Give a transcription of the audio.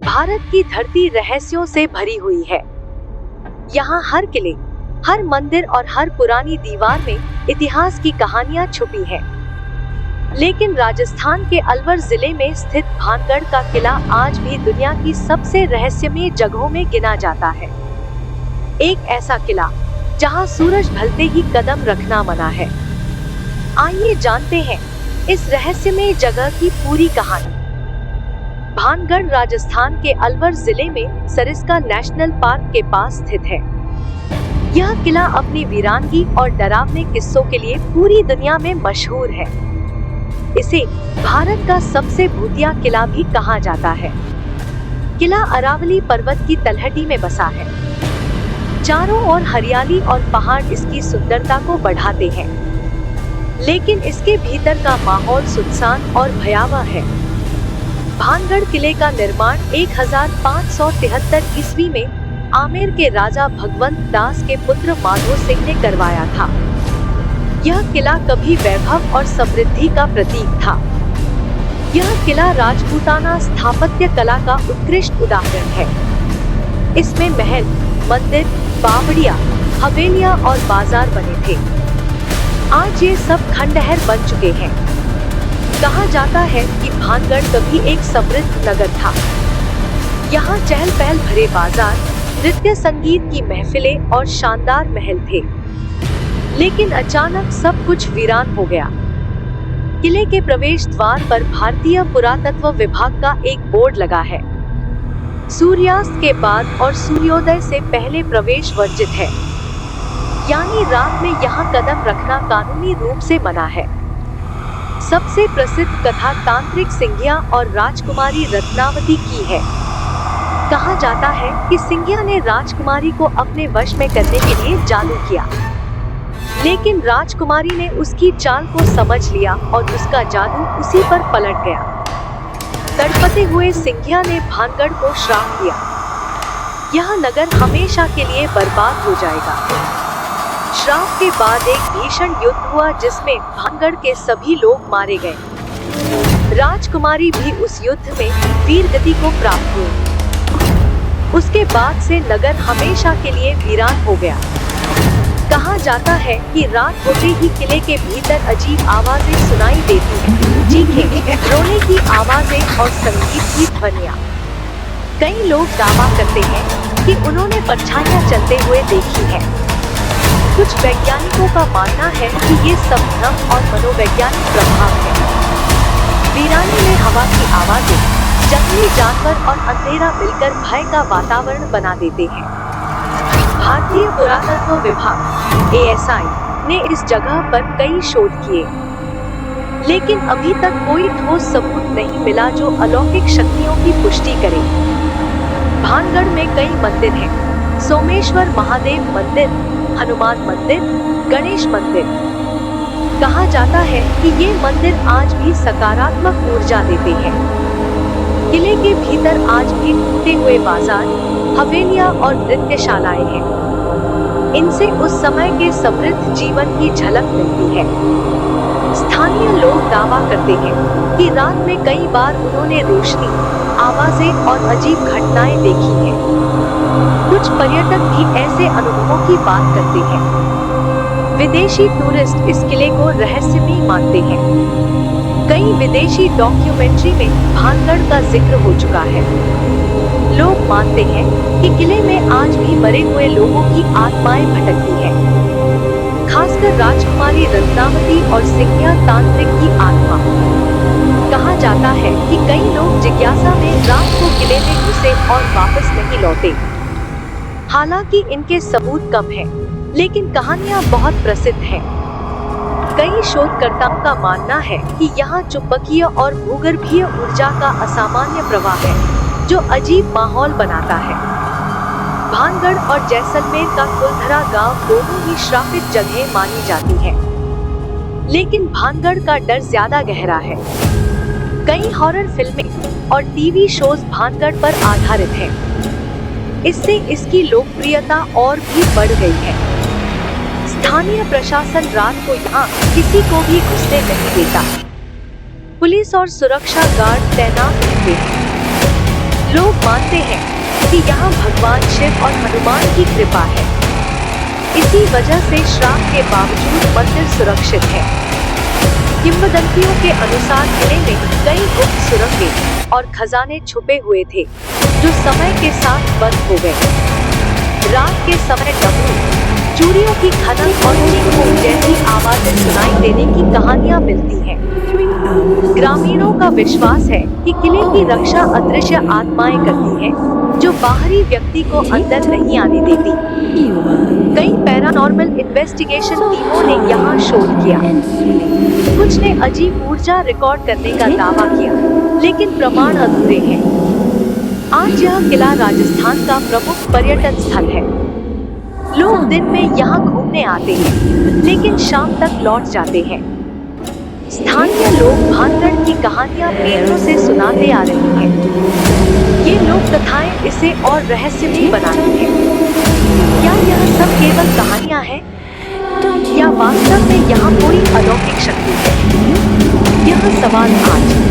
भारत की धरती रहस्यों से भरी हुई है। यहाँ हर किले, हर मंदिर और हर पुरानी दीवार में इतिहास की कहानियाँ छुपी हैं। लेकिन राजस्थान के अलवर जिले में स्थित भानगढ़ का किला आज भी दुनिया की सबसे रहस्यमय जगहों में गिना जाता है। एक ऐसा किला जहाँ सूरज ढलते ही कदम रखना मना है। आइए जानते हैं इस रहस्यमय जगह की पूरी कहानी। भानगढ़ राजस्थान के अलवर जिले में सरिस्का नेशनल पार्क के पास स्थित है। यह किला अपनी वीरानगी और डरावने किस्सों के लिए पूरी दुनिया में मशहूर है। इसे भारत का सबसे भूतिया किला भी कहा जाता है। किला अरावली पर्वत की तलहटी में बसा है। चारों ओर हरियाली और पहाड़ इसकी सुंदरता को बढ़ाते हैं, लेकिन इसके भीतर का माहौल सुनसान और भयावह है। भानगढ़ किले का निर्माण 1573 ईस्वी में आमेर के राजा भगवंत दास के पुत्र माधो सिंह ने करवाया था। यह किला कभी वैभव और समृद्धि का प्रतीक था। यह किला राजपूताना स्थापत्य कला का उत्कृष्ट उदाहरण है। इसमें महल, मंदिर, बावड़िया, हवेलियां और बाजार बने थे। आज ये सब खंडहर बन चुके हैं। कहा जाता है कि भानगढ़ कभी एक समृद्ध नगर था। यहाँ चहल पहल भरे बाजार, नृत्य संगीत की महफिलें और शानदार महल थे। लेकिन अचानक सब कुछ वीरान हो गया। किले के प्रवेश द्वार पर भारतीय पुरातत्व विभाग का एक बोर्ड लगा है। सूर्यास्त के बाद और सूर्योदय से पहले प्रवेश वर्जित है, यानी रात में यहाँ कदम रखना कानूनी रूप से मना है। सबसे प्रसिद्ध कथा तांत्रिक सिंघिया और राजकुमारी रत्नावती की है। कहा जाता है कि सिंघिया ने राजकुमारी को अपने वश में करने के लिए जादू किया, लेकिन राजकुमारी ने उसकी चाल को समझ लिया और उसका जादू उसी पर पलट गया। तड़पते हुए सिंघिया ने भानगढ़ को श्राप दिया, यह नगर हमेशा के लिए बर्बाद हो जाएगा। श्राप के बाद एक भीषण युद्ध हुआ जिसमें भानगढ़ के सभी लोग मारे गए। राजकुमारी भी उस युद्ध में वीर गति को प्राप्त हुई। उसके बाद से नगर हमेशा के लिए वीरान हो गया। कहा जाता है कि रात होते ही किले के भीतर अजीब आवाजें सुनाई देती हैं, चीखें, रोने की आवाजें और संगीत की ध्वनियाँ। कई लोग दावा करते हैं कि उन्होंने परछाइयाँ चलते हुए देखी है। कुछ वैज्ञानिकों का मानना है कि ये सब भ्रम और मनोवैज्ञानिक प्रभाव है। वीरानी में हवा की आवाजें, जंगली जानवर और अंधेरा मिलकर भय का वातावरण बना देते हैं। भारतीय पुरातत्व विभाग (ASI) ने इस जगह पर कई शोध किए, लेकिन अभी तक कोई ठोस सबूत नहीं मिला जो अलौकिक शक्तियों की पुष्टि करे। भानगढ़ में कई मंदिर हैं: सोमेश्वर महादेव मंदिर, हनुमान मंदिर, गणेश मंदिर। कहा जाता है कि ये मंदिर आज भी सकारात्मक ऊर्जा देते हैं। किले के भीतर आज भी टूटे हुए बाजार, हवेलियां और नृत्यशालाएं हैं। इनसे उस समय के समृद्ध जीवन की झलक मिलती है। स्थानीय लोग दावा करते हैं कि रात में कई बार उन्होंने रोशनी, आवाजें और अजीब घटनाएं देखी हैं। कुछ पर्यटक भी ऐसे अनुभवों की बात करते हैं। विदेशी टूरिस्ट इस किले को रहस्यमय मानते हैं। कई विदेशी डॉक्यूमेंट्री में भानगढ़ का जिक्र हो चुका है। लोग मानते हैं कि किले में आज भी मरे हुए लोगों की आत्माएं भटकती हैं, खासकर राजकुमारी रत्नावती और सिंघिया तांत्रिक की आत्मा। कहा जाता है कि कई लोग जिज्ञासा में रात को किले में घुसे और वापस नहीं लौटे। हालांकि इनके सबूत कम हैं, लेकिन कहानियां बहुत प्रसिद्ध हैं। कई शोधकर्ताओं का मानना है कि यहाँ चुंबकीय और भूगर्भीय ऊर्जा का असामान्य प्रवाह है, जो अजीब माहौल बनाता है। भानगढ़ और जैसलमेर का कुलधरा गांव दोनों ही श्रापित जगहें मानी जाती हैं, लेकिन भानगढ़ का डर ज्यादा गहरा है। कई हॉरर फिल्में और टीवी शोज भानगढ़ पर आधारित हैं। इससे इसकी लोकप्रियता और भी बढ़ गई है। स्थानीय प्रशासन रात को यहाँ किसी को भी घुसने नहीं देता। पुलिस और सुरक्षा गार्ड तैनात रहते हैं। लोग मानते हैं कि यहाँ भगवान शिव और हनुमान की कृपा है। इसी वजह से श्राप के बावजूद मंदिर सुरक्षित है। किंवदंतियों के अनुसार किले में कई गुप्त सुरंगें और खजाने छुपे हुए थे, जो समय के साथ बंद हो गए। रात के समय डमरू, चूड़ियों की खनक और चीखों जैसी आवाजें सुनाई देने की कहानियां मिलती हैं। ग्रामीणों का विश्वास है कि किले की रक्षा अदृश्य आत्माएं करती हैं, जो बाहरी व्यक्ति को अंदर नहीं आने देती। कई पैरानॉर्मल इन्वेस्टिगेशन टीमों ने यहाँ शोध किया। कुछ ने अजीब ऊर्जा रिकॉर्ड करने का दावा किया, लेकिन प्रमाण अधूरे हैं। आज यह किला राजस्थान का प्रमुख पर्यटन स्थल है। लोग दिन में यहाँ घूमने आते हैं, लेकिन शाम तक लौट जाते हैं। स्थानीय लोग भानगढ़ की कहानियां पीढ़ियों से सुनाते आ रही हैं। ये लोक कथाएं इसे और रहस्यमयी बनाती हैं। क्या यह सब केवल कहानियां हैं, या वास्तव में यहाँ कोई अलौकिक शक्ति है? यह सवाल आज